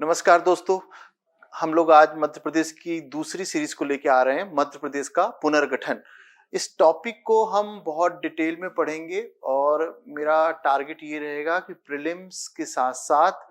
नमस्कार दोस्तों, हम लोग आज मध्य प्रदेश की दूसरी सीरीज को लेके आ रहे हैं, मध्य प्रदेश का पुनर्गठन। इस टॉपिक को हम बहुत डिटेल में पढ़ेंगे और मेरा टारगेट ये रहेगा कि प्रीलिम्स के साथ साथ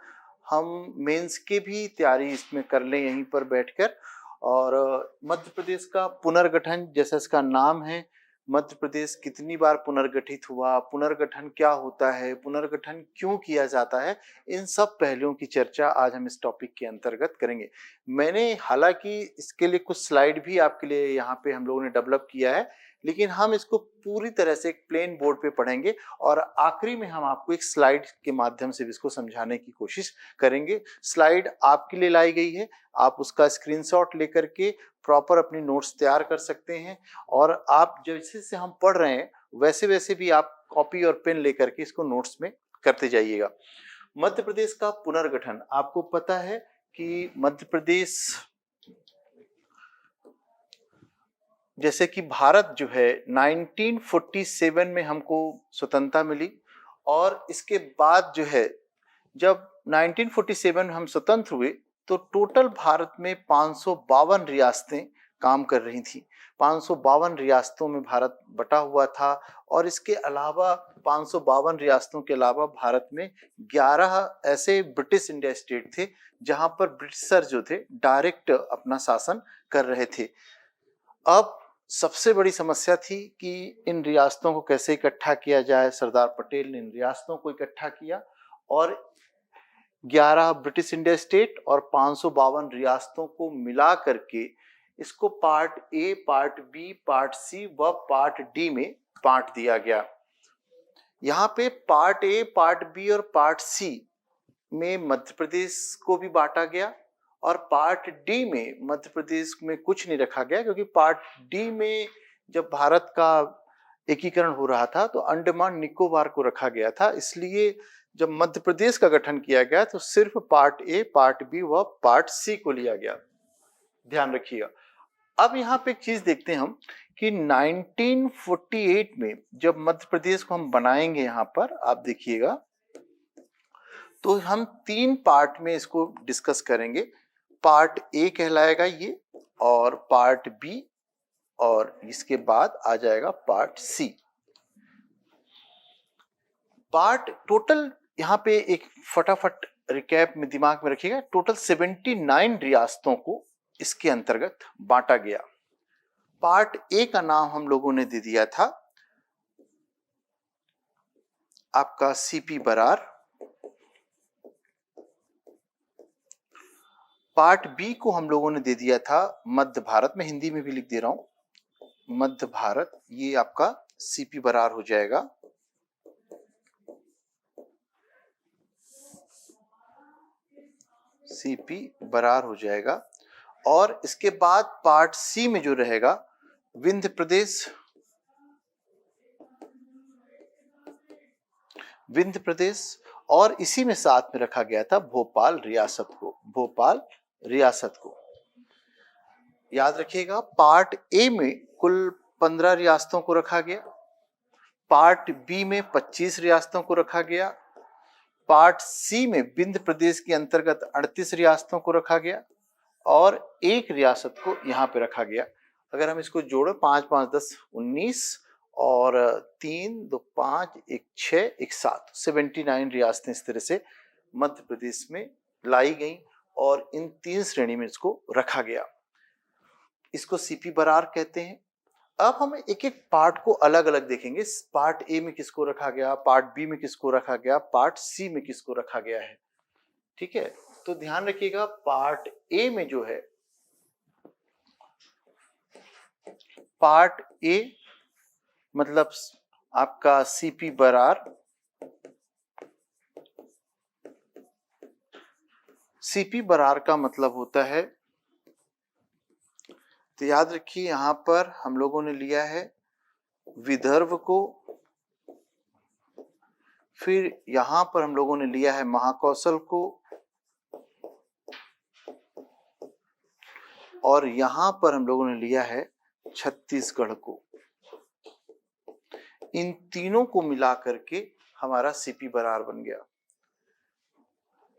हम मेंस के भी तैयारी इसमें कर लें यहीं पर बैठकर। और मध्य प्रदेश का पुनर्गठन, जैसा इसका नाम है, मध्य प्रदेश कितनी बार पुनर्गठित हुआ, पुनर्गठन क्या होता है, पुनर्गठन क्यों किया जाता है, इन सब पहलुओं की चर्चा आज हम इस टॉपिक के अंतर्गत करेंगे। मैंने हालांकि इसके लिए कुछ स्लाइड भी आपके लिए यहाँ पे हम लोगों ने डेवलप किया है, लेकिन हम इसको पूरी तरह से एक प्लेन बोर्ड पे पढ़ेंगे और आखिरी में हम आपको एक स्लाइड के माध्यम से इसको समझाने की कोशिश करेंगे। स्लाइड आपके लिए लाई गई है, आप उसका स्क्रीनशॉट लेकर के प्रॉपर अपनी नोट्स तैयार कर सकते हैं और आप जैसे से हम पढ़ रहे हैं वैसे वैसे भी आप कॉपी और पेन लेकर के इसको नोट्स में करते जाइएगा। मध्य प्रदेश का पुनर्गठन, आपको पता है कि मध्य प्रदेश, जैसे कि भारत जो है 1947 में हमको स्वतंत्रता मिली और इसके बाद जो है जब 1947 हम स्वतंत्र हुए तो टोटल भारत में 552 रियासतें काम कर रही थी। 552 रियासतों में भारत बटा हुआ था और इसके अलावा 552 रियासतों के अलावा भारत में 11 ऐसे ब्रिटिश इंडिया स्टेट थे जहां पर ब्रिटिशर जो थे डायरेक्ट अपना शासन कर रहे थे। अब सबसे बड़ी समस्या थी कि इन रियासतों को कैसे इकट्ठा किया जाए। सरदार पटेल ने इन रियासतों को इकट्ठा किया और 11 ब्रिटिश इंडिया स्टेट और 552 रियासतों को मिला करके इसको part A, part B, part C व पार्ट डी में बांट दिया गया। यहाँ पे पार्ट ए, पार्ट बी और पार्ट सी में मध्य प्रदेश को भी बांटा गया और पार्ट डी में मध्य प्रदेश में कुछ नहीं रखा गया, क्योंकि पार्ट डी में जब भारत का एकीकरण हो रहा था तो अंडमान निकोबार को रखा गया था। इसलिए जब मध्य प्रदेश का गठन किया गया तो सिर्फ पार्ट ए, पार्ट बी व पार्ट सी को लिया गया। ध्यान रखिएगा। अब यहाँ पे एक चीज देखते हैं हम कि 1948 में जब मध्य प्रदेश को हम बनाएंगे, यहाँ पर आप देखिएगा तो हम 3 पार्ट में इसको डिस्कस करेंगे। पार्ट ए कहलाएगा ये, और पार्ट बी, और इसके बाद आ जाएगा पार्ट सी। पार्ट टोटल यहाँ पे एक फटाफट रिकैप में दिमाग में रखिएगा, टोटल 79 रियासतों को इसके अंतर्गत बांटा गया। पार्ट ए का नाम हम लोगों ने दे दिया था आपका सीपी बरार। पार्ट बी को हम लोगों ने दे दिया था मध्य भारत, में हिंदी में भी लिख दे रहा हूं मध्य भारत, ये आपका सीपी बरार हो जाएगा। सीपी बरार हो जाएगा। और इसके बाद पार्ट सी में जो रहेगा विंध्य प्रदेश, विंध्य प्रदेश, और इसी में साथ में रखा गया था भोपाल रियासत को, भोपाल रियासत को। याद रखिएगा, पार्ट ए में कुल 15 रियासतों को रखा गया, पार्ट बी में 25 रियासतों को रखा गया, पार्ट सी में विंध्य प्रदेश के अंतर्गत 38 रियासतों को रखा गया और एक रियासत को यहाँ पे रखा गया। अगर हम इसको जोड़े 5 5 10 19 और 3 2 5 1 6 1 7, 79 रियासतें इस तरह से मध्य प्रदेश में लाई गई और इन 3 श्रेणी में इसको रखा गया। इसको सीपी बरार कहते हैं। अब हम एक एक पार्ट को अलग अलग देखेंगे। पार्ट ए में किसको रखा गया, पार्ट बी में किसको रखा गया, पार्ट सी में किसको रखा गया है। ठीक है, तो ध्यान रखिएगा, पार्ट ए में जो है, पार्ट ए मतलब आपका सीपी बरार, सीपी बरार का मतलब होता है, तो याद रखिए यहां पर हम लोगों ने लिया है विदर्भ को, फिर यहां पर हम लोगों ने लिया है महाकौशल को, और यहां पर हम लोगों ने लिया है छत्तीसगढ़ को। इन तीनों को मिला करके हमारा सीपी बरार बन गया।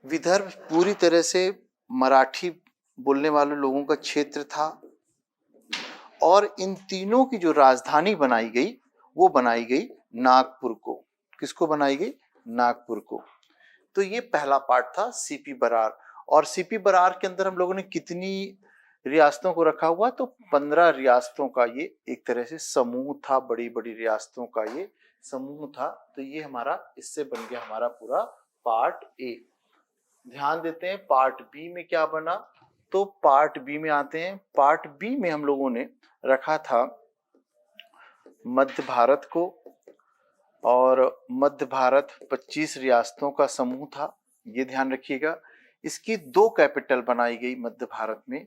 विदर्भ पूरी तरह से मराठी बोलने वाले लोगों का क्षेत्र था। और इन तीनों की जो राजधानी बनाई गई वो बनाई गई नागपुर को। किसको बनाई गई? नागपुर को। तो ये पहला पार्ट था सीपी बरार। और सीपी बरार के अंदर हम लोगों ने कितनी रियासतों को रखा हुआ? तो 15 रियासतों का ये एक तरह से समूह था, बड़ी बड़ी रियासतों का ये समूह था। तो ये हमारा, इससे बन गया हमारा पूरा पार्ट ए। ध्यान देते हैं पार्ट बी में क्या बना। तो पार्ट बी में आते हैं। पार्ट बी में हम लोगों ने रखा था मध्य भारत को। और मध्य भारत 25 रियासतों का समूह था, ये ध्यान रखिएगा। इसकी 2 कैपिटल बनाई गई मध्य भारत में।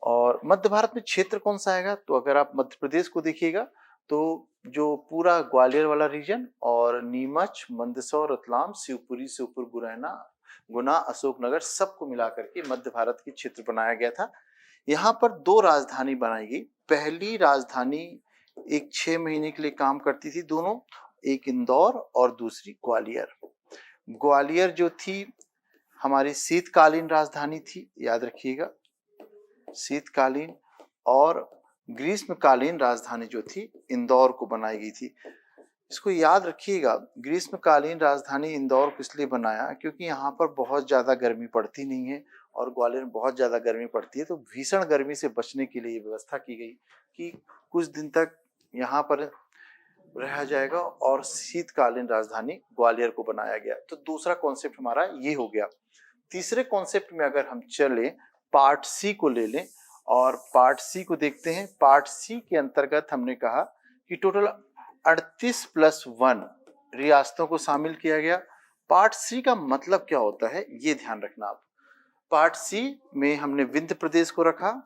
और मध्य भारत में क्षेत्र कौन सा आएगा? तो अगर आप मध्य प्रदेश को देखिएगा तो जो पूरा ग्वालियर वाला रीजन और नीमच, मंदसौर, रतलाम, शिवपुरी, श्योपुर, गुना, अशोकनगर सबको मिलाकर के मध्य भारत की क्षेत्र बनाया गया था। यहाँ पर 2 राजधानी बनाई गई। पहली राजधानी एक 6 महीने के लिए काम करती थी दोनों, एक इंदौर और दूसरी ग्वालियर। ग्वालियर जो थी हमारी शीतकालीन राजधानी थी, याद रखिएगा, शीतकालीन। और ग्रीष्मकालीन राजधानी जो थी इंदौर को बनाई गई थी। इसको याद रखिएगा, ग्रीष्मकालीन राजधानी इंदौर को इसलिए बनाया क्योंकि यहाँ पर बहुत ज्यादा गर्मी पड़ती नहीं है और ग्वालियर में बहुत ज्यादा गर्मी पड़ती है। तो भीषण गर्मी से बचने के लिए व्यवस्था की गई कि कुछ दिन तक यहाँ पर रहा जाएगा और शीतकालीन राजधानी ग्वालियर को बनाया गया। तो दूसरा कॉन्सेप्ट हमारा ये हो गया। तीसरे कॉन्सेप्ट में अगर हम चले, पार्ट सी को ले लें और पार्ट सी को देखते हैं। पार्ट सी के अंतर्गत हमने कहा कि टोटल 38 + 1 रियासतों को शामिल किया गया। पार्ट सी का मतलब क्या होता है ये ध्यान रखना आप। पार्ट सी में हमने विंध्य प्रदेश को रखा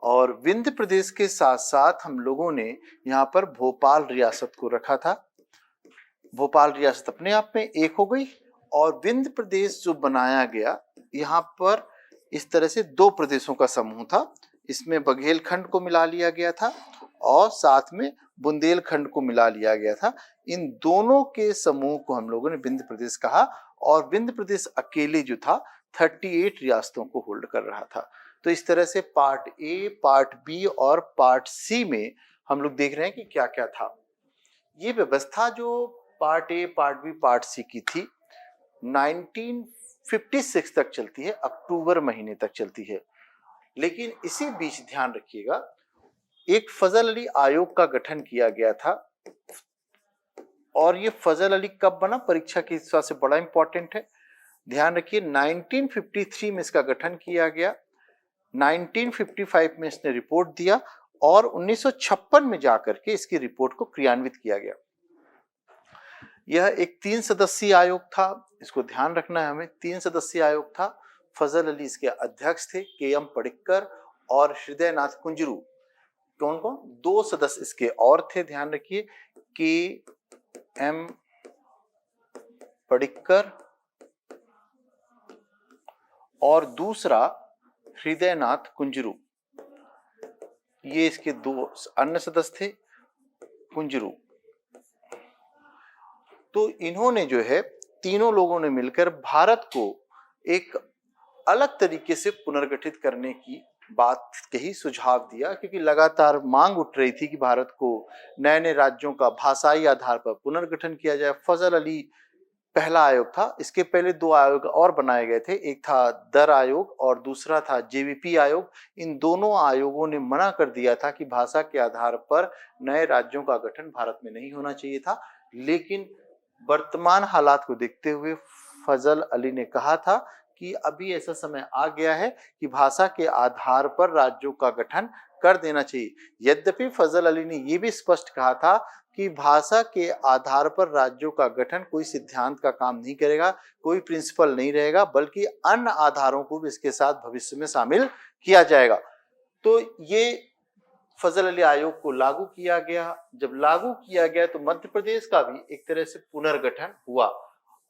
और विंध्य प्रदेश के साथ साथ हम लोगों ने यहाँ पर भोपाल रियासत को रखा था। भोपाल रियासत अपने आप में एक हो गई और विंध्य प्रदेश जो बनाया गया, यहाँ पर इस तरह से 2 प्रदेशों का समूह था। इसमें बघेलखंड को मिला लिया गया था और साथ में बुंदेलखंड को मिला लिया गया था। इन दोनों के समूह को हम लोगों ने विंध्य प्रदेश कहा और विंध्य प्रदेश अकेले जो था 38 रियासतों को होल्ड कर रहा था। तो इस तरह से पार्ट ए, पार्ट बी और पार्ट सी में हम लोग देख रहे हैं कि क्या क्या था। ये व्यवस्था जो part A, part B, part C की थी 1956 तक चलती है, अक्टूबर महीने तक चलती है। लेकिन इसी बीच ध्यान रखिएगा, एक फजल अली आयोग का गठन किया गया था। और ये फजल अली कब बना? परीक्षा के हिसाब से बड़ा इंपॉर्टेंट है, ध्यान रखिए। 1953 में इसका गठन किया गया, 1955 में इसने रिपोर्ट दिया और 1956 में जाकर के इसकी रिपोर्ट को क्रियान्वित किया गया। यह एक 3 सदस्यीय आयोग था, इसको ध्यान रखना है हमें। 3 सदस्यीय आयोग था। फजल अली इसके अध्यक्ष थे, के.एम. पडिक्कर और हृदयनाथ कुंजरू। कौन कौन? 2 सदस्य इसके और थे, ध्यान रखिए, के.एम. पडिक्कर और दूसरा हृदयनाथ कुंजरू। ये इसके 2 अन्य सदस्य थे, कुंजरू। तो इन्होंने जो है, तीनों लोगों ने मिलकर भारत को एक अलग तरीके से पुनर्गठित करने की बात कही, सुझाव दिया, क्योंकि लगातार मांग उठ रही थी कि भारत को नए नए राज्यों का भाषाई आधार पर पुनर्गठन किया जाए। फजल अली पहला आयोग था। इसके पहले 2 आयोग और बनाए गए थे, एक था दर आयोग और दूसरा था जेवीपी आयोग। इन दोनों आयोगों ने मना कर दिया था कि भाषा के आधार पर नए राज्यों का गठन भारत में नहीं होना चाहिए था। लेकिन वर्तमान हालात को देखते हुए फजल अली ने कहा था कि अभी ऐसा समय आ गया है कि भाषा के आधार पर राज्यों का गठन कर देना चाहिए। यद्यपि फजल अली ने यह भी स्पष्ट कहा था कि भाषा के आधार पर राज्यों का गठन कोई सिद्धांत का काम नहीं करेगा, कोई प्रिंसिपल नहीं रहेगा, बल्कि अन्य आधारों को भी इसके साथ भविष्य में शामिल किया जाएगा। तो ये फजल अली आयोग को लागू किया गया। जब लागू किया गया तो मध्य प्रदेश का भी एक तरह से पुनर्गठन हुआ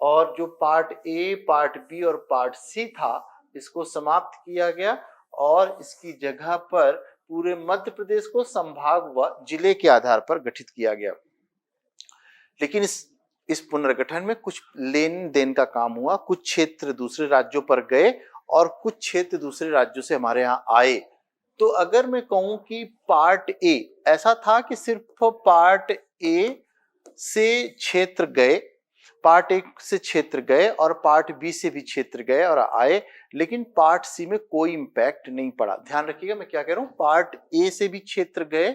और जो पार्ट ए, पार्ट बी और पार्ट सी था, इसको समाप्त किया गया और इसकी जगह पर पूरे मध्य प्रदेश को संभाग व जिले के आधार पर गठित किया गया। लेकिन इस पुनर्गठन में कुछ लेन देन का काम हुआ, कुछ क्षेत्र दूसरे राज्यों पर गए और कुछ क्षेत्र दूसरे राज्यों से हमारे यहाँ आए। तो अगर मैं कहूं कि पार्ट ए ऐसा था कि सिर्फ पार्ट ए से क्षेत्र गए, पार्ट ए से क्षेत्र गए और पार्ट बी से भी क्षेत्र गए और आए, लेकिन पार्ट सी में कोई इंपैक्ट नहीं पड़ा। ध्यान रखिएगा मैं क्या कह रहा हूं, पार्ट ए से भी क्षेत्र गए,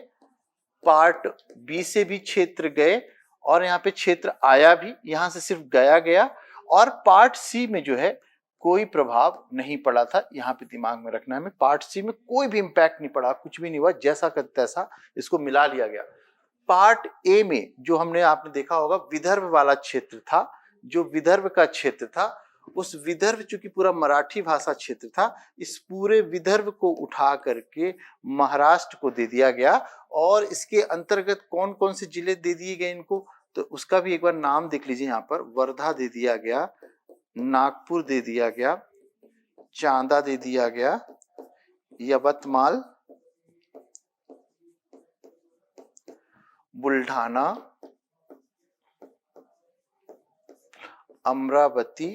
पार्ट बी से भी क्षेत्र गए और यहाँ पे क्षेत्र आया भी, यहां से सिर्फ गया, और पार्ट सी में जो है कोई प्रभाव नहीं पड़ा था। यहाँ पे दिमाग में रखना है हमें, पार्ट सी में कोई भी इंपैक्ट नहीं पड़ा, कुछ भी नहीं हुआ, जैसा का तैसा इसको मिला लिया गया। पार्ट ए में जो हमने आपने देखा होगा विदर्भ वाला क्षेत्र था, जो विदर्भ का क्षेत्र था, उस विदर्भ चूंकि पूरा मराठी भाषा क्षेत्र था, इस पूरे विदर्भ को उठा करके महाराष्ट्र को दे दिया गया। और इसके अंतर्गत कौन कौन से जिले दे दिए गए इनको, तो उसका भी एक बार नाम देख लीजिए। यहाँ पर वर्धा दे दिया गया, नागपुर दे दिया गया, चांदा दे दिया गया, यवतमाल, बुल्ढाना, अमरावती,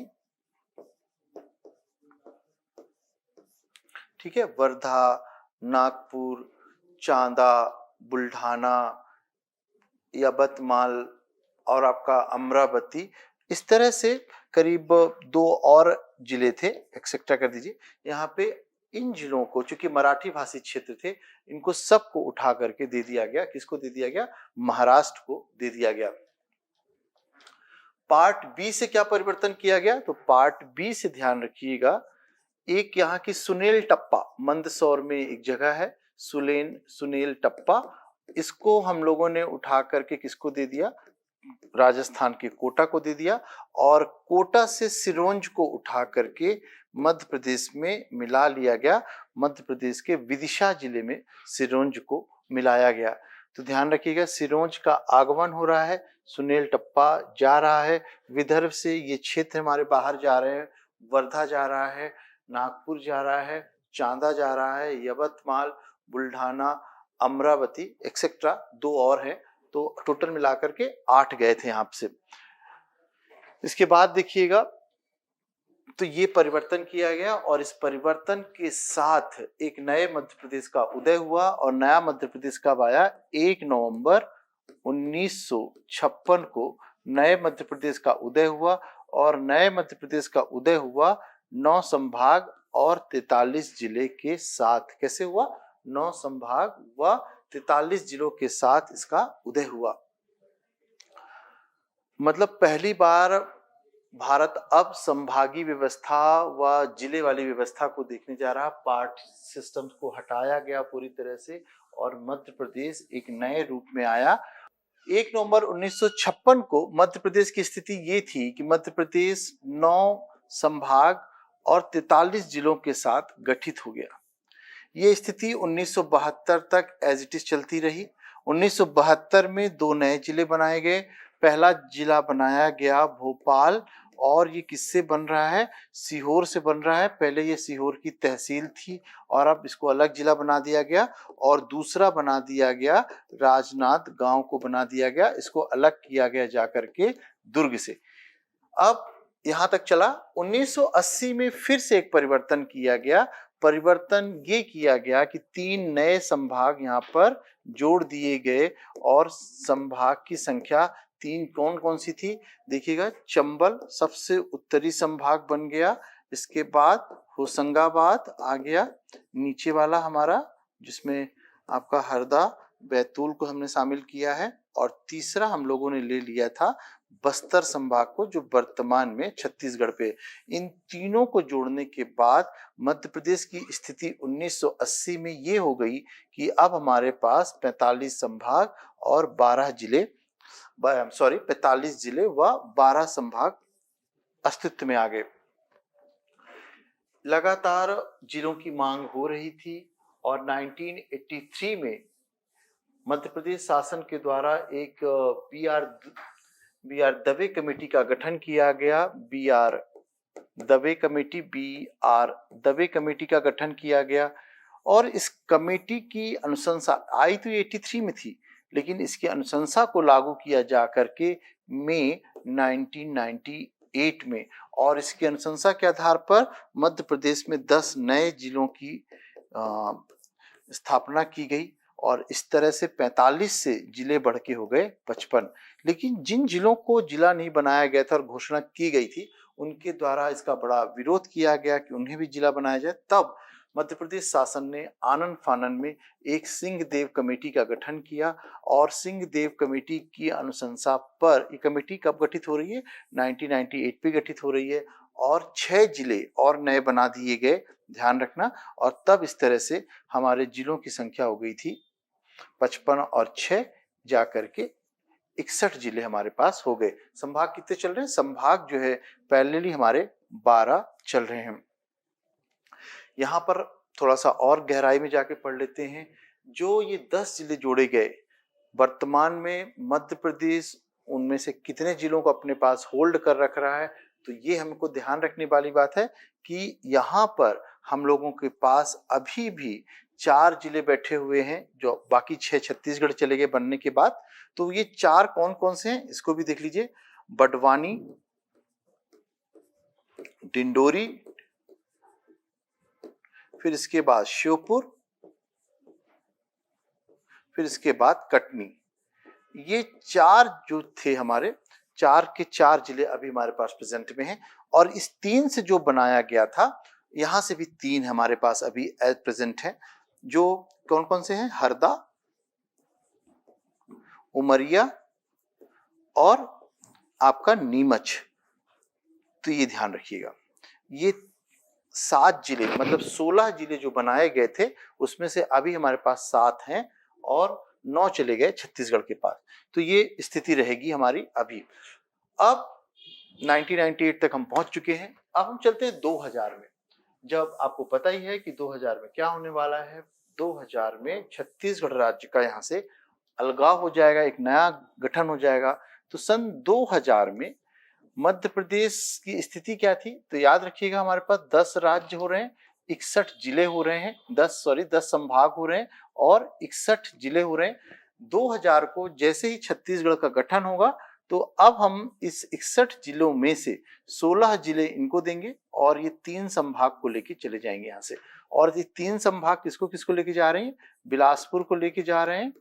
ठीक है, वर्धा, नागपुर, चांदा, बुल्ढाना, यवतमाल और आपका अमरावती, इस तरह से करीब 2 और जिले थे, एक्सेट्रा कर दीजिए। यहाँ पे इन जिलों को चूंकि मराठी भाषी क्षेत्र थे, इनको सबको उठा करके दे दिया गया। किसको दे दिया गया, महाराष्ट्र को दे दिया गया। पार्ट बी से क्या परिवर्तन किया गया, तो पार्ट बी से ध्यान रखिएगा, एक यहाँ की सुनेल टप्पा, मंदसौर में एक जगह है सुनेल टप्पा, इसको हम लोगों ने उठा करके किसको दे दिया, राजस्थान के कोटा को दे दिया। और कोटा से सिरोंज को उठा करके मध्य प्रदेश में मिला लिया गया, मध्य प्रदेश के विदिशा जिले में सिरोंज को मिलाया गया। तो ध्यान रखिएगा, सिरोंज का आगमन हो रहा है, सुनेल टप्पा जा रहा है, विदर्भ से ये क्षेत्र हमारे बाहर जा रहे हैं, वर्धा जा रहा है, नागपुर जा रहा है, चांदा जा रहा है, यवतमाल, बुल्ढाना, अमरावती एक्सेट्रा 2 और हैं, तो टोटल मिलाकर के 8 गए थे यहाँ से। इसके बाद देखिएगा, तो ये परिवर्तन किया गया और इस परिवर्तन के साथ एक नए मध्य प्रदेश का उदय हुआ। और नया मध्य प्रदेश कब आया, 1 नवंबर 1956 को नए मध्य प्रदेश का उदय हुआ। और नए मध्य प्रदेश का उदय हुआ 9 संभाग और 43 जिले के साथ। कैसे हुआ, 9 संभाग व 43 जिलों के साथ इसका उदय हुआ। मतलब पहली बार भारत अब संभागीय व्यवस्था व जिले वाली व्यवस्था को देखने जा रहा। पार्ट सिस्टम को हटाया गया पूरी तरह से और मध्य प्रदेश एक नए रूप में आया। 1 नवंबर 1956 को मध्य प्रदेश की स्थिति ये थी कि मध्य प्रदेश 9 संभाग और 43 जिलों के साथ गठित हो गया। ये स्थिति 1972 तक एज इट इज चलती रही। 1972 में 2 नए जिले बनाए गए। पहला जिला बनाया गया भोपाल, और ये किससे बन रहा है, सीहोर से बन रहा है। पहले ये सीहोर की तहसील थी और अब इसको अलग जिला बना दिया गया। और दूसरा बना दिया गया राजनांद गांव को बना दिया गया, इसको अलग किया गया जाकर के दुर्ग से। अब यहां तक चला। 1980 में फिर से एक परिवर्तन किया गया। परिवर्तन ये किया गया कि 3 नए संभाग यहाँ पर जोड़ दिए गए और संभाग की संख्या 3 कौन कौन सी थी, देखिएगा। चंबल सबसे उत्तरी संभाग बन गया, इसके बाद होशंगाबाद आ गया नीचे वाला हमारा, जिसमें आपका हरदा बैतूल को हमने शामिल किया है। और तीसरा हम लोगों ने ले लिया था बस्तर संभाग को, जो वर्तमान में छत्तीसगढ़ पे। इन तीनों को जोड़ने के बाद मध्य प्रदेश की स्थिति 1980 में ये हो गई कि अब हमारे पास 45 संभाग और 12 जिले 45 जिले व 12 संभाग अस्तित्व में आ गए। लगातार जिलों की मांग हो रही थी और 1983 में मध्य प्रदेश शासन के द्वारा एक बी आर दवे कमेटी का गठन किया गया। बी आर दवे कमेटी का गठन किया गया और इस कमेटी की अनुशंसा आई तो 83 में थी, लेकिन इसकी अनुशंसा को लागू किया जा करके मई 1990 1908 में, और इसकी अनुशंसा के आधार पर मध्य प्रदेश में 10 नए जिलों की स्थापना की गई और इस तरह से 45 से जिले बढ़ के हो गए 55। लेकिन जिन जिलों को जिला नहीं बनाया गया था और घोषणा की गई थी, उनके द्वारा इसका बड़ा विरोध किया गया कि उन्हें भी जिला बनाया जाए। तब मध्य प्रदेश शासन ने आनन फानन में एक सिंह देव कमेटी का गठन किया और सिंह देव कमेटी की अनुशंसा पर ये कमेटी कब गठित हो रही है? 1998 पे गठित हो रही है और 6 जिले और नए बना दिए गए, ध्यान रखना। और तब इस तरह से हमारे जिलों की संख्या हो गई थी 55 और 6 जाकर के 61 जिले हमारे पास हो गए। संभाग कितने चल रहे हैं? संभाग जो है पैरेलली हमारे 12 चल रहे हैं। यहाँ पर थोड़ा सा और गहराई में जाके पढ़ लेते हैं। जो ये 10 जिले जोड़े गए, वर्तमान में मध्य प्रदेश उनमें से कितने जिलों को अपने पास होल्ड कर रख रहा है? तो ये हमको ध्यान रखने वाली बात है कि यहाँ पर हम लोगों के पास अभी भी 4 जिले बैठे हुए हैं, जो बाकी 6 छत्तीसगढ़ चले गए बनने के बाद। तो ये 4 कौन कौन से हैं इसको भी देख लीजिए। बड़वानी, डिंडोरी, फिर इसके बाद श्योपुर, फिर इसके बाद कटनी। ये 4 जो थे हमारे, 4 के 4 जिले अभी हमारे पास प्रेजेंट में हैं। और इस 3 से जो बनाया गया था, यहां से भी 3 हमारे पास अभी एज प्रेजेंट है। जो कौन कौन से हैं? हरदा, उमरिया और आपका नीमच। तो ये ध्यान रखिएगा, ये 7 जिले मतलब 16 जिले जो बनाए गए थे, उसमें से अभी हमारे पास 7 हैं और 9 चले गए छत्तीसगढ़ के पास। तो ये स्थिति रहेगी हमारी अभी। अब 1998 तक हम पहुंच चुके हैं। अब हम चलते हैं 2000 में। जब आपको पता ही है कि 2000 में क्या होने वाला है। 2000 में छत्तीसगढ़ राज्य का यहाँ से अलगाव हो जाएगा, एक नया गठन हो जाएगा। तो सन 2000 में मध्य प्रदेश की स्थिति क्या थी? तो याद रखिएगा, हमारे पास 10 राज्य हो रहे हैं, 61 जिले हो रहे हैं, 10 संभाग हो रहे हैं और 61 जिले हो रहे हैं। 2000 को जैसे ही छत्तीसगढ़ का गठन होगा, तो अब हम इस 61 जिलों में से 16 जिले इनको देंगे और ये 3 संभाग को लेके चले जाएंगे यहाँ से। और ये 3 संभाग किसको किसको लेके जा रहे हैं? बिलासपुर को लेके जा रहे हैं,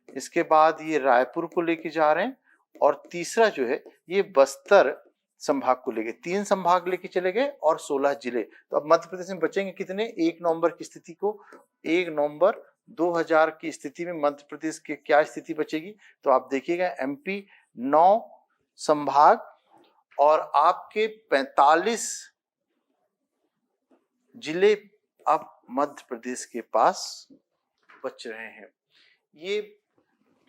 इसके बाद ये रायपुर को लेके जा रहे हैं और तीसरा जो है ये बस्तर संभाग को लेके, 3 संभाग लेके चले गए और 16 जिले। तो अब मध्य प्रदेश में बचेंगे कितने? 1 नवंबर की स्थिति को, 1 नवंबर 2000 की स्थिति में मध्य प्रदेश की क्या स्थिति बचेगी? तो आप देखिएगा, एमपी 9 संभाग और आपके 45 जिले अब मध्य प्रदेश के पास बच रहे हैं। ये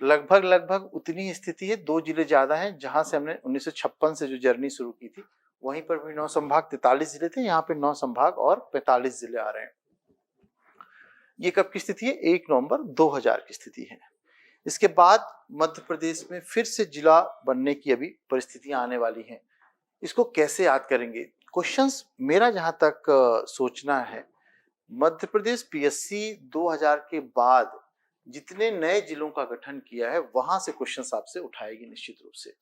लगभग उतनी ही स्थिति है, 2 जिले ज्यादा हैं। जहां से हमने 1956 से जो जर्नी शुरू की थी, वहीं पर भी 9 संभाग 43 जिले थे, यहाँ पे 9 संभाग और 45 जिले आ रहे हैं। ये कब की स्थिति है? 1 नवंबर 2000 की स्थिति है। इसके बाद मध्य प्रदेश में फिर से जिला बनने की अभी परिस्थितियां आने वाली हैं। इसको कैसे याद करेंगे? क्वेश्चंस मेरा जहां तक सोचना है, मध्य प्रदेश पीएससी 2000 के बाद जितने नए जिलों का गठन किया है, वहां से क्वेश्चंस आपसे उठाएगी निश्चित रूप से।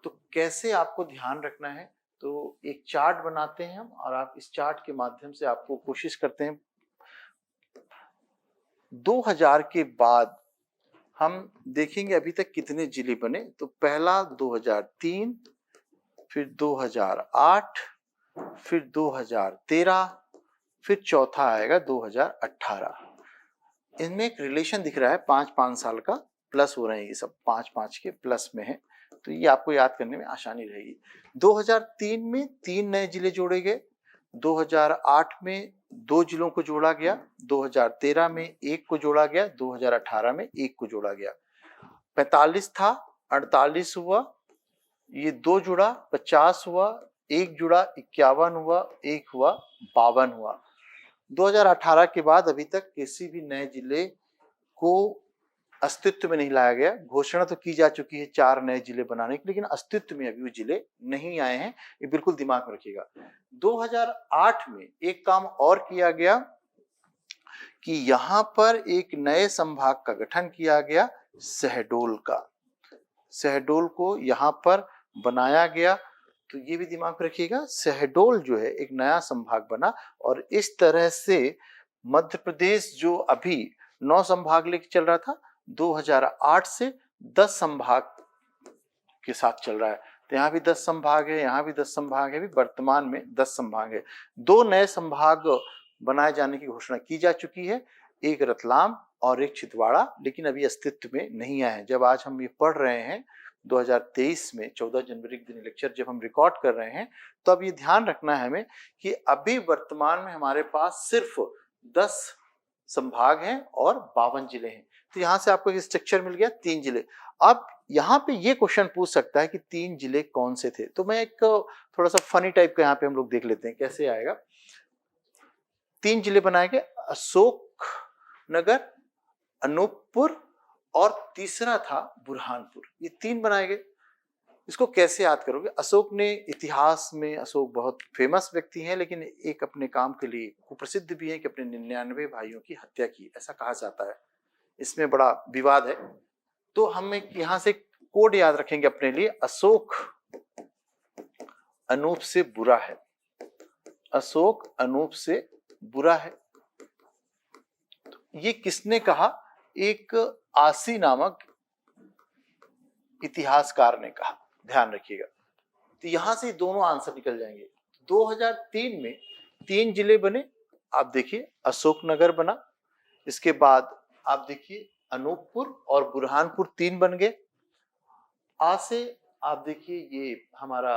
तो कैसे आपको ध्यान रखना है? तो एक चार्ट बनाते हैं हम और आप इस चार्ट के माध्यम से आपको कोशिश करते हैं। 2000 के बाद हम देखेंगे अभी तक कितने जिले बने। तो पहला 2003, फिर 2008, फिर 2013, फिर चौथा आएगा 2018। इनमें एक रिलेशन दिख रहा है, 5-5 साल का प्लस हो रहे हैं, ये सब 5-5 के प्लस में है। तो ये आपको याद करने में आसानी रहेगी। 2003 में 3 नए जिले जोड़े गए, 2008 में 2 जिलों को जोड़ा गया, 2013 में 1 को जोड़ा गया, 2018 में 1 को जोड़ा गया। 45 था, 48 हुआ, ये 2 जुड़ा, 50 हुआ, 1 जुड़ा, 51 हुआ, 1 हुआ, 52 हुआ। 2018 के बाद अभी तक किसी भी नए जिले को अस्तित्व में नहीं लाया गया। घोषणा तो की जा चुकी है 4 नए जिले बनाने की, लेकिन अस्तित्व में अभी वो जिले नहीं आए हैं। ये बिल्कुल दिमाग में रखिएगा। 2008 में एक काम और किया गया कि यहां पर एक नए संभाग का गठन किया गया, शहडोल का। शहडोल को यहां पर बनाया गया तो ये भी दिमाग में रखिएगा, शहडोल जो है एक नया संभाग बना और इस तरह से मध्य प्रदेश जो अभी 9 संभाग लेके चल रहा था 2008 से 10 संभाग के साथ चल रहा है। तो यहाँ भी 10 संभाग है, यहाँ भी 10 संभाग है, भी वर्तमान में 10 संभाग है। 2 नए संभाग बनाए जाने की घोषणा की जा चुकी है, एक रतलाम और एक छिंदवाड़ा, लेकिन अभी अस्तित्व में नहीं आए हैं। जब आज हम ये पढ़ रहे हैं 2023 में 14 जनवरी के दिन लेक्चर जब हम रिकॉर्ड कर रहे हैं, तो अब ये ध्यान रखना है हमें कि अभी वर्तमान में हमारे पास सिर्फ 10 संभाग हैं और 52 जिले हैं। तो यहाँ से आपको एक स्ट्रक्चर मिल गया, 3 जिले। अब यहाँ पे ये क्वेश्चन पूछ सकता है कि 3 जिले कौन से थे। तो मैं एक थोड़ा सा फनी टाइप का यहाँ पे हम लोग देख लेते हैं कैसे आएगा। 3 जिले बनाए गए, अशोक नगर, अनूपपुर और तीसरा था बुरहानपुर। ये 3 बनाए गए। इसको कैसे याद करोगे? अशोक ने इतिहास में, अशोक बहुत फेमस व्यक्ति हैं, लेकिन एक अपने काम के लिए कुप्रसिद्ध भी है कि अपने 99 भाइयों की हत्या की, ऐसा कहा जाता है। इसमें बड़ा विवाद है। तो हम एक यहां से कोड याद रखेंगे अपने लिए, अशोक अनूप से बुरा है। अशोक अनूप से बुरा है। ये किसने कहा? एक आसी नामक इतिहासकार ने कहा, ध्यान रखिएगा। तो यहां से दोनों आंसर निकल जाएंगे। 2003 में 3 जिले बने। आप देखिए अशोकनगर बना, इसके बाद आप देखिए अनूपपुर और बुरहानपुर 3 बन गए। आज से आप देखिए ये हमारा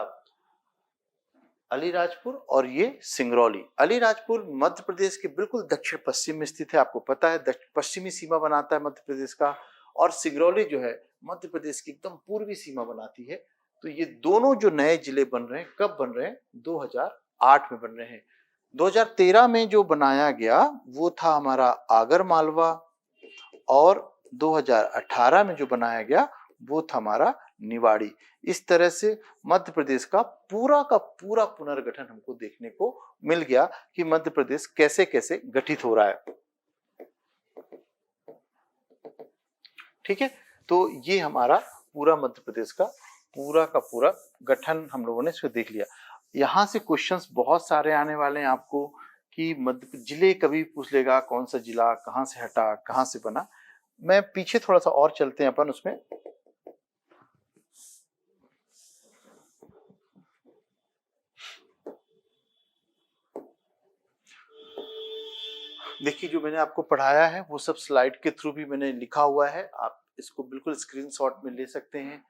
अलीराजपुर और ये सिंगरौली। अलीराजपुर मध्य प्रदेश के बिल्कुल दक्षिण पश्चिम में स्थित है, आपको पता है पश्चिमी सीमा बनाता है मध्य प्रदेश का, और सिंगरौली जो है मध्य प्रदेश की एकदम पूर्वी सीमा बनाती है। तो ये दोनों जो नए जिले बन रहे हैं, कब बन रहे हैं? 2008 में बन रहे हैं। 2013 में जो बनाया गया वो था हमारा आगर मालवा, और 2018 में जो बनाया गया वो था हमारा निवाड़ी। इस तरह से मध्य प्रदेश का पूरा पुनर्गठन हमको देखने को मिल गया कि मध्य प्रदेश कैसे कैसे गठित हो रहा है। ठीक है, तो ये हमारा पूरा मध्य प्रदेश का पूरा गठन हम लोगों ने इसको देख लिया। यहां से क्वेश्चंस बहुत सारे आने वाले हैं आपको कि मध्य जिले कभी पूछ लेगा, कौन सा जिला कहां से हटा, कहां से बना। मैं पीछे थोड़ा सा और चलते हैं अपन उसमें। देखिए जो मैंने आपको पढ़ाया है वो सब स्लाइड के थ्रू भी मैंने लिखा हुआ है, आप इसको बिल्कुल स्क्रीनशॉट में ले सकते हैं।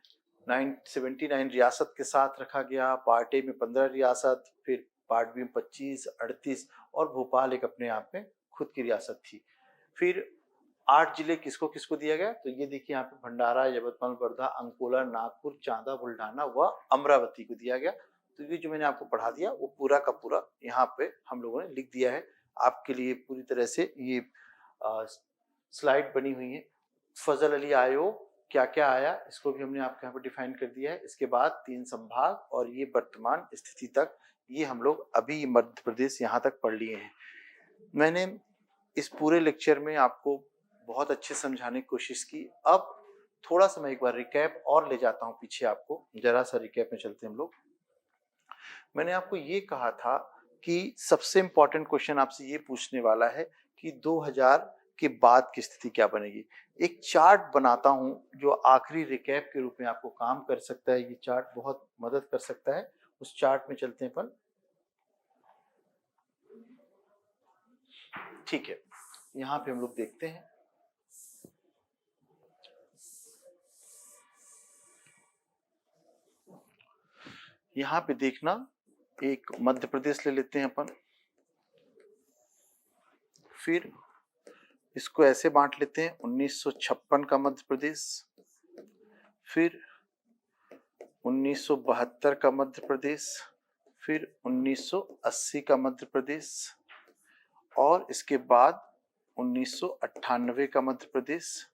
79 रियासत के साथ रखा गया, पार्ट ए में 15 रियासत, फिर पार्ट बी में 25, 38 और भोपाल एक अपने आप में खुद की रियासत थी। फिर 8 जिले किसको किसको दिया गया? तो ये देखिए यहाँ पे भंडारा, यवतमाल, वर्धा, अंकोला, नागपुर, चांदा, बुल्ढाना व अमरावती को दिया गया। तो ये जो मैंने आपको पढ़ा दिया वो पूरा का पूरा यहाँ पे हम लोगों ने लिख दिया है आपके लिए। पूरी तरह से ये स्लाइड बनी हुई है। फजल अली आयोग क्या क्या आया इसको भी हमने आपके यहाँ पर डिफाइन कर दिया है। इसके बाद 3 संभाग और ये वर्तमान स्थिति तक, ये हम लोग अभी मध्य प्रदेश यहाँ तक पढ़ लिए हैं। मैंने इस पूरे लेक्चर में आपको बहुत अच्छे समझाने की कोशिश की। अब थोड़ा सा मैं एक बार रिकैप और ले जाता हूँ पीछे, आपको जरा सा रिकैप में चलते हैं हम लोग। मैंने आपको ये कहा था कि सबसे इंपॉर्टेंट क्वेश्चन आपसे ये पूछने वाला है कि 2000 के बाद की स्थिति क्या बनेगी। एक चार्ट बनाता हूं जो आखिरी रिकैप के रूप में आपको काम कर सकता है। ये चार्ट बहुत मदद कर सकता है। उस चार्ट में चलते हैं अपन। ठीक है, यहाँ पे हम लोग देखते हैं। यहाँ पे देखना, एक मध्य प्रदेश ले लेते हैं अपन, फिर इसको ऐसे बांट लेते हैं 1956 का मध्य प्रदेश, फिर 1972 का मध्य प्रदेश, फिर 1980 का मध्य प्रदेश, और इसके बाद 1998 का मध्य प्रदेश,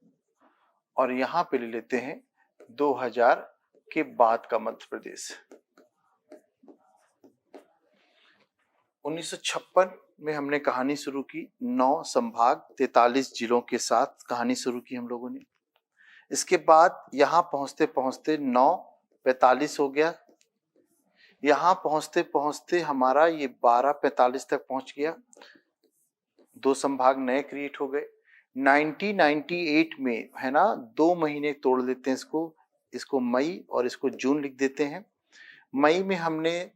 और यहाँ पे ले लेते हैं 2000 के बाद का मध्य प्रदेश। 1956 में हमने कहानी शुरू की, 9 संभाग 43 जिलों के साथ कहानी शुरू की हम लोगों ने। इसके बाद यहाँ पहुंचते पहुंचते 9 45 हो गया, यहाँ पहुंचते पहुंचते हमारा ये 12:45 तक पहुंच गया, 2 संभाग नए क्रिएट हो गए। 1998 में, है ना, 2 महीने तोड़ देते हैं इसको मई और इसको जून लिख देते हैं। मई में हमने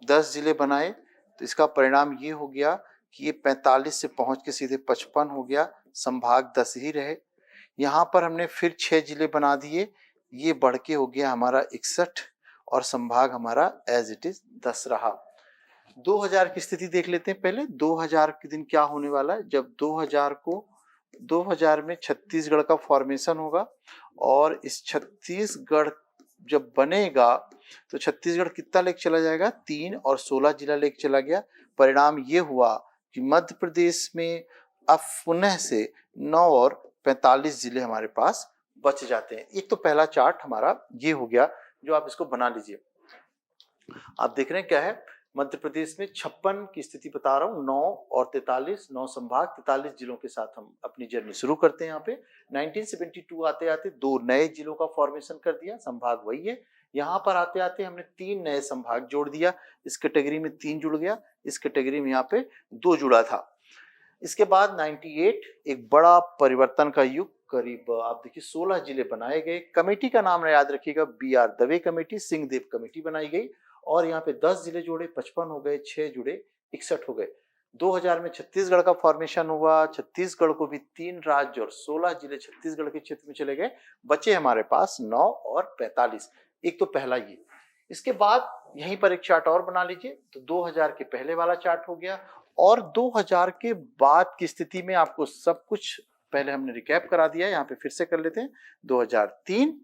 10 जिले बनाए, तो इसका परिणाम ये हो गया कि ये 45 से पहुंच के सीधे 55 हो गया, संभाग 10 ही रहे। यहाँ पर हमने फिर 6 जिले बना दिए, ये बढ़ के हो गया हमारा 61 और संभाग हमारा एज इट इज 10 रहा। 2000 की स्थिति देख लेते हैं पहले। 2000 के दिन क्या होने वाला है, जब 2000 में छत्तीसगढ़ का फॉर्मेशन होगा और इस छत्तीसगढ़ जब बनेगा तो छत्तीसगढ़ कितना लेके चला जाएगा, 3 और 16 जिला लेके चला गया। परिणाम ये हुआ कि मध्य प्रदेश में अब पुनः से 9 और 45 जिले हमारे पास बच जाते हैं। एक तो पहला चार्ट हमारा ये हो गया, जो आप इसको बना लीजिए। आप देख रहे हैं क्या है, मध्य प्रदेश में 56 की स्थिति बता रहा हूँ, 9 और 43, 9 संभाग 43 जिलों के साथ हम अपनी जर्नी शुरू करते हैं। यहाँ पे 1972 आते आते 2 नए जिलों का फॉर्मेशन कर दिया, संभाग वही है। यहाँ पर आते आते हमने 3 नए संभाग जोड़ दिया, इस कैटेगरी में 3 जुड़ गया, इस कैटेगरी में यहाँ पे 2 जुड़ा था। इसके बाद 98 एक बड़ा परिवर्तन का युग, करीब आप देखिए 16 जिले बनाए गए। कमेटी का नाम याद रखिएगा, BR Dave committee, Singhdeo committee बनाई गई और यहाँ पे 10 जिले जुड़े, 55 हो गए, 6 जुड़े, 61 हो गए। 2000 में छत्तीसगढ़ का फॉर्मेशन हुआ, छत्तीसगढ़ को भी 3 राज्य और 16 जिले छत्तीसगढ़ के क्षेत्र में चले गए, बचे हमारे पास 9 और 45। एक तो पहला ये। इसके बाद यहीं पर एक चार्ट और बना लीजिए, तो 2000 के पहले वाला चार्ट हो गया और 2000 के बाद की स्थिति में आपको सब कुछ पहले हमने रिकैप करा दिया, यहाँ पे फिर से कर लेते हैं। 2003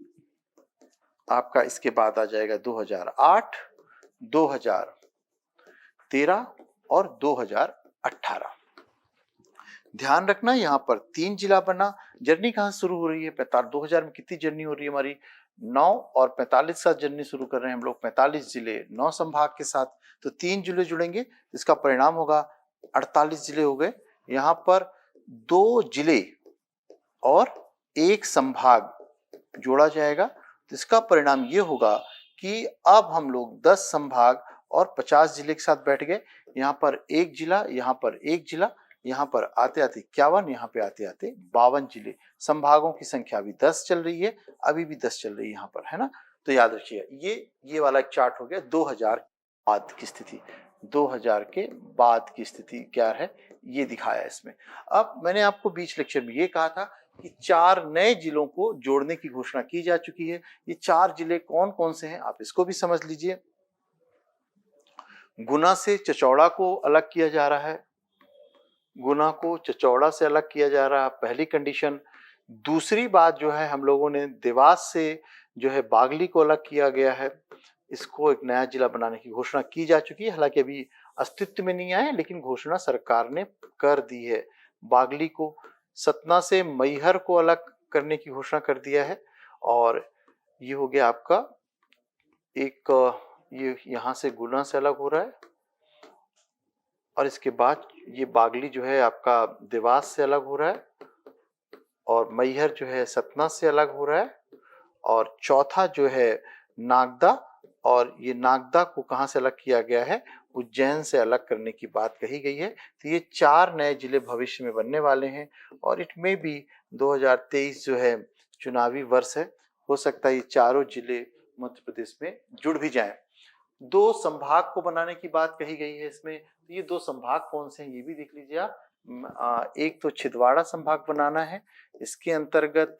आपका, इसके बाद आ जाएगा 2008, 2013 और 2018। ध्यान रखना यहाँ पर 3 जिला बना। जर्नी कहाँ शुरू हो रही है, 2000 में कितनी जर्नी हो रही है हमारी, 9 और 45 के साथ जर्नी शुरू कर रहे हैं हम लोग, 45 जिले 9 संभाग के साथ, तो 3 जिले जुड़ेंगे, इसका परिणाम होगा 48 जिले हो गए। यहाँ पर 2 जिले और 1 संभाग जोड़ा जाएगा, तो इसका परिणाम ये होगा कि अब हम लोग 10 संभाग और 50 जिले के साथ बैठ गए। यहाँ पर 1 जिला, यहाँ पर 1 जिला, यहाँ पर आते आते 51, यहाँ पे आते आते 52 जिले। संभागों की संख्या भी 10 चल रही है, अभी भी 10 चल रही है यहाँ पर, है ना। तो याद रखिए, ये वाला एक चार्ट हो गया 2000 बाद की स्थिति। 2000 के बाद की स्थिति क्या है, ये दिखाया इसमें। अब मैंने आपको बीच लेक्चर में ये कहा था कि 4 नए जिलों को जोड़ने की घोषणा की जा चुकी है। ये 4 जिले कौन कौन से हैं, आप इसको भी समझ लीजिए। गुना से चचौड़ा को अलग किया जा रहा है, गुना को चचौड़ा से अलग किया जा रहा है, पहली कंडीशन। दूसरी बात जो है, हम लोगों ने देवास से जो है बागली को अलग किया गया है, इसको एक नया जिला बनाने की घोषणा की जा चुकी है, हालांकि अभी अस्तित्व में नहीं आया, लेकिन घोषणा सरकार ने कर दी है बागली को। सतना से मैहर को अलग करने की घोषणा कर दिया है और ये हो गया आपका एक, ये यहाँ से गुना से अलग हो रहा है और इसके बाद ये बागली जो है आपका देवास से अलग हो रहा है और मैहर जो है सतना से अलग हो रहा है और चौथा जो है नागदा, और ये नागदा को कहाँ से अलग किया गया है, उज्जैन से अलग करने की बात कही गई है। तो ये 4 नए जिले भविष्य में बनने वाले हैं और इट में भी 2023 जो है चुनावी वर्ष है, हो सकता है ये चारों जिले मध्य प्रदेश में जुड़ भी जाएं। 2 संभाग को बनाने की बात कही गई है इसमें, तो ये 2 संभाग कौन से हैं ये भी देख लीजिए आप। एक तो छिंदवाड़ा संभाग बनाना है, इसके अंतर्गत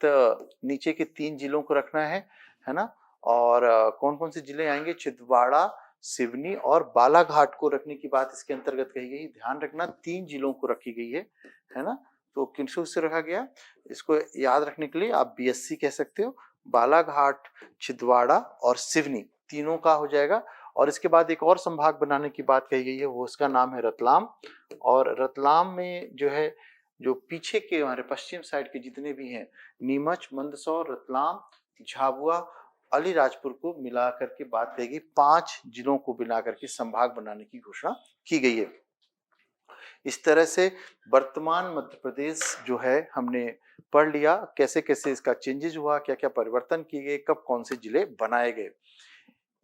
नीचे के 3 जिलों को रखना है ना। और कौन कौन से जिले आएंगे, छिंदवाड़ा, सिवनी और बालाघाट को रखने की बात इसके अंतर्गत कही गई। ध्यान रखना 3 जिलों को रखी गई है ना। तो किनको से रखा गया, इसको याद रखने के लिए आप BSC कह सकते हो। बालाघाट, छिंदवाड़ा और सिवनी तीनों का हो जाएगा। और इसके बाद एक और संभाग बनाने की बात कही गई है, वो उसका नाम है रतलाम। और रतलाम में जो है, जो पीछे के हमारे पश्चिम साइड के जितने भी हैं, नीमच, मंदसौर, रतलाम, झाबुआ, अलीराजपुर को मिला करके बात कही गई। 5 जिलों को मिला करके संभाग बनाने की घोषणा की गई है। इस तरह से वर्तमान मध्य प्रदेश जो है हमने पढ़ लिया, कैसे कैसे इसका चेंजेस हुआ, क्या क्या परिवर्तन किए गए, कब कौन से जिले बनाए गए।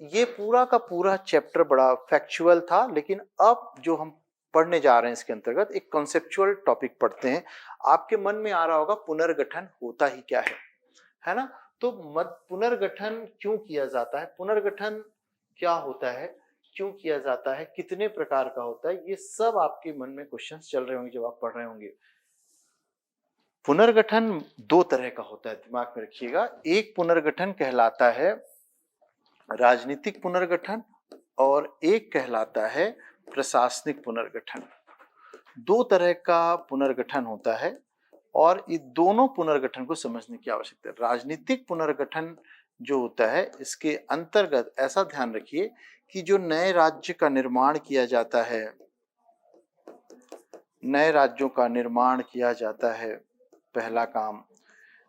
ये पूरा का पूरा चैप्टर बड़ा फैक्चुअल था, लेकिन अब जो हम पढ़ने जा रहे हैं इसके अंतर्गत एक कॉन्सेप्चुअल टॉपिक पढ़ते हैं। आपके मन में आ रहा होगा पुनर्गठन होता ही क्या है ना? तो पुनर्गठन क्यों किया जाता है, पुनर्गठन क्या होता है, क्यों किया जाता है, कितने प्रकार का होता है, ये सब आपके मन में क्वेश्चंस चल रहे होंगे जब आप पढ़ रहे होंगे। पुनर्गठन दो तरह का होता है, दिमाग में रखिएगा। एक पुनर्गठन कहलाता है राजनीतिक पुनर्गठन और एक कहलाता है प्रशासनिक पुनर्गठन। दो तरह का पुनर्गठन होता है और ये दोनों पुनर्गठन को समझने की आवश्यकता है। राजनीतिक पुनर्गठन जो होता है इसके अंतर्गत ऐसा ध्यान रखिए कि जो नए राज्य का निर्माण किया जाता है, नए राज्यों का निर्माण किया जाता है, पहला काम।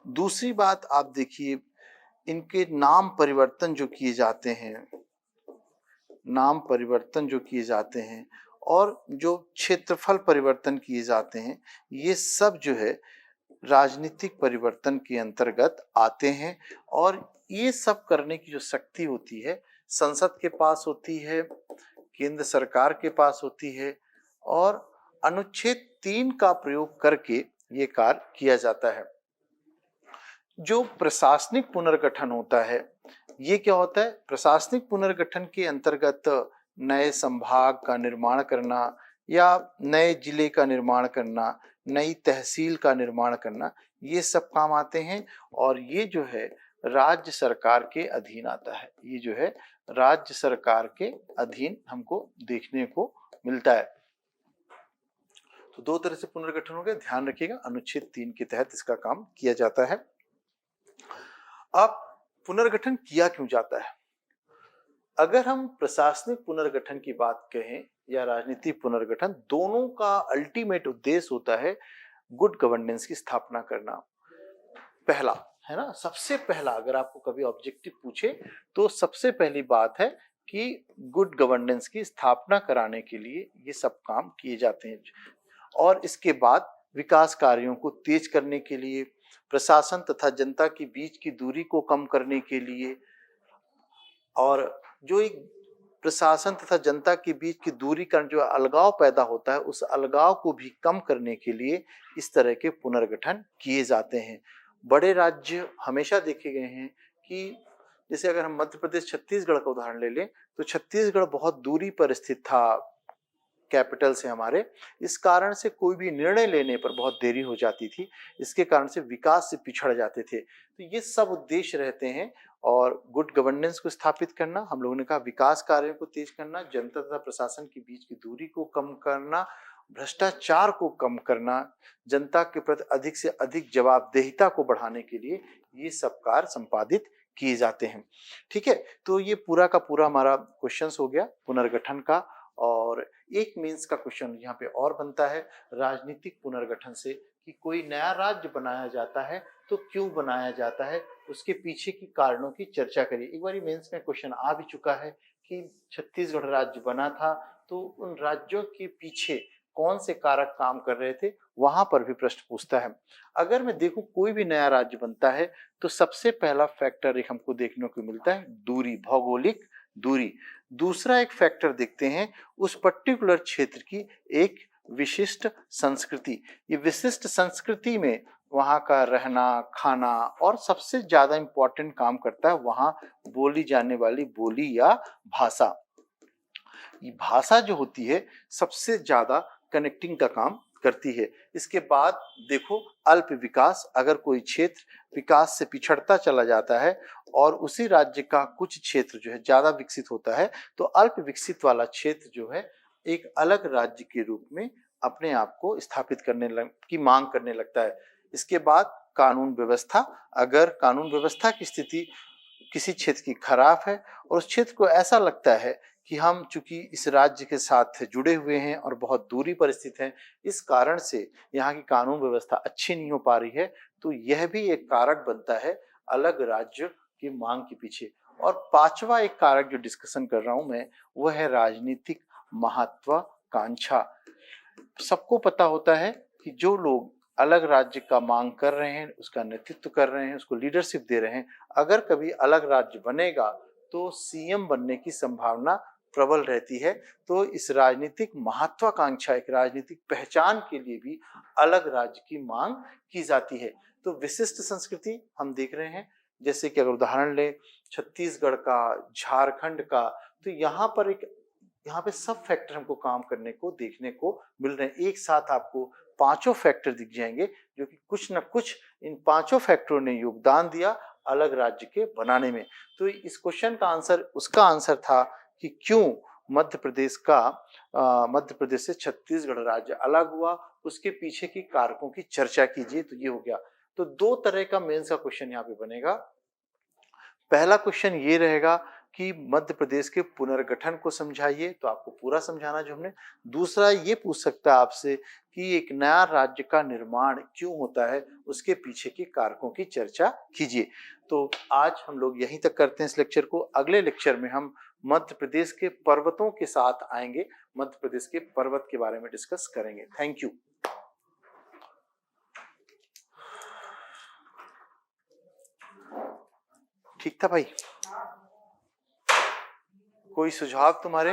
दूसरी बात आप देखिए, इनके नाम परिवर्तन जो किए जाते हैं, नाम परिवर्तन जो किए जाते हैं और जो क्षेत्रफल परिवर्तन किए जाते हैं, ये सब जो है राजनीतिक परिवर्तन के अंतर्गत आते हैं। और ये सब करने की जो शक्ति होती है संसद के पास होती है, केंद्र सरकार के पास होती है और अनुच्छेद 3 का प्रयोग करके ये कार्य किया जाता है। जो प्रशासनिक पुनर्गठन होता है, ये क्या होता है? प्रशासनिक पुनर्गठन के अंतर्गत नए संभाग का निर्माण करना या नए जिले का निर्माण करना, नई तहसील का निर्माण करना, ये सब काम आते हैं और ये जो है राज्य सरकार के अधीन आता है। ये जो है राज्य सरकार के अधीन हमको देखने को मिलता है। तो दो तरह से पुनर्गठन हो गया, ध्यान रखिएगा। अनुच्छेद 3 के तहत इसका काम किया जाता है। अब पुनर्गठन किया क्यों जाता है? अगर हम प्रशासनिक पुनर्गठन की बात कहें या राजनीतिक पुनर्गठन, दोनों का अल्टीमेट उद्देश्य होता है गुड गवर्नेंस की स्थापना करना। पहला है ना, सबसे पहला अगर आपको कभी ऑब्जेक्टिव पूछे तो सबसे पहली बात है कि गुड गवर्नेंस की स्थापना कराने के लिए ये सब काम किए जाते हैं। और इसके बाद विकास कार्यों को तेज करने के लिए, प्रशासन तथा जनता के बीच की दूरी को कम करने के लिए, और जो एक प्रशासन तथा जनता के बीच की दूरी का जो अलगाव पैदा होता है, उस अलगाव को भी कम करने के लिए इस तरह के पुनर्गठन किए जाते हैं। बड़े राज्य हमेशा देखे गए हैं कि जैसे अगर हम मध्य प्रदेश छत्तीसगढ़ का उदाहरण ले लें तो छत्तीसगढ़ बहुत दूरी पर स्थित था कैपिटल से हमारे। इस कारण से कोई भी निर्णय लेने पर बहुत देरी हो जाती थी, इसके कारण से विकास से पिछड़ जाते थे। तो ये सब उद्देश्य रहते हैं। और गुड गवर्नेंस को स्थापित करना, हम लोगों ने कहा विकास कार्यों को तेज करना, जनता तथा प्रशासन के बीच की दूरी को कम करना, भ्रष्टाचार को कम करना, जनता के प्रति अधिक से अधिक जवाबदेहिता को बढ़ाने के लिए ये सब कार्य संपादित किए जाते हैं। ठीक है, तो ये पूरा का पूरा हमारा क्वेश्चंस हो गया पुनर्गठन का। और एक मेंस का क्वेश्चन यहाँ पे और बनता है राजनीतिक पुनर्गठन से कि कोई नया राज्य बनाया जाता है तो क्यों बनाया जाता है, उसके पीछे की कारणों की चर्चा करिए। एक बार मेंस में क्वेश्चन आ भी चुका है कि छत्तीसगढ़ राज्य बना था तो उन राज्यों के पीछे कौन से कारक काम कर रहे थे, वहां पर भी प्रश्न पूछता है। अगर मैं देखूं कोई भी नया राज्य बनता है तो सबसे पहला फैक्टर एक हमको देखने को मिलता है दूरी, भौगोलिक दूरी। दूसरा एक फैक्टर देखते हैं उस पर्टिकुलर क्षेत्र की एक विशिष्ट संस्कृति। ये विशिष्ट संस्कृति में वहाँ का रहना, खाना और सबसे ज्यादा इंपॉर्टेंट काम करता है वहाँ बोली जाने वाली बोली या भाषा। ये भाषा जो होती है सबसे ज्यादा कनेक्टिंग का काम करती है। इसके बाद देखो अल्प विकास, अगर कोई क्षेत्र विकास से पिछड़ता चला जाता है और उसी राज्य का कुछ क्षेत्र जो है ज्यादा विकसित होता है तो अल्प विकसित वाला क्षेत्र जो है एक अलग राज्य के रूप में अपने आप को स्थापित करने की मांग करने लगता है। इसके बाद कानून व्यवस्था, अगर कानून व्यवस्था की स्थिति किसी क्षेत्र की खराब है और उस क्षेत्र को ऐसा लगता है कि हम चूंकि इस राज्य के साथ जुड़े हुए हैं और बहुत दूरी पर स्थित हैं, इस कारण से यहाँ की कानून व्यवस्था अच्छी नहीं हो पा रही है, तो यह भी एक कारक बनता है अलग राज्य की मांग के पीछे। और पांचवा एक कारक जो डिस्कशन कर रहा हूं मैं, वह है राजनीतिक महत्वाकांक्षा। सबको पता होता है कि जो लोग अलग राज्य का मांग कर रहे हैं, उसका नेतृत्व कर रहे हैं, उसको लीडरशिप दे रहे हैं, अगर कभी अलग राज्य बनेगा तो सीएम बनने की संभावना प्रबल रहती है। तो इस राजनीतिक महत्वाकांक्षा, एक राजनीतिक पहचान के लिए भी अलग राज्य की मांग की जाती है। तो विशिष्ट संस्कृति हम देख रहे हैं, जैसे कि अगर उदाहरण लें छत्तीसगढ़ का, झारखंड का, तो यहाँ पे सब फैक्टर हमको काम करने को देखने को मिल रहे हैं। एक साथ आपको पांचों फैक्टर दिख जाएंगे, जो कि कुछ न कुछ इन पांचों फैक्टरों ने योगदान दिया अलग राज्य के बनाने में। तो इस क्वेश्चन का आंसर, उसका आंसर था कि क्यों मध्य प्रदेश से छत्तीसगढ़ राज्य अलग हुआ, उसके पीछे की कारकों की चर्चा कीजिए। तो ये हो गया। तो दो तरह का मेंस का क्वेश्चन यहाँ पे बनेगा। पहला क्वेश्चन ये रहेगा कि मध्य प्रदेश के पुनर्गठन को समझाइए, तो आपको पूरा समझाना जो हमने। दूसरा ये पूछ सकता है आपसे कि एक नया राज्य का निर्माण क्यों होता है, उसके पीछे के कारकों की चर्चा कीजिए। तो आज हम लोग यहीं तक करते हैं इस लेक्चर को। अगले लेक्चर में हम मध्य प्रदेश के पर्वतों के साथ आएंगे, मध्य प्रदेश के पर्वत के बारे में डिस्कस करेंगे। Thank you. ठीक था भाई? कोई सुझाव तुम्हारे?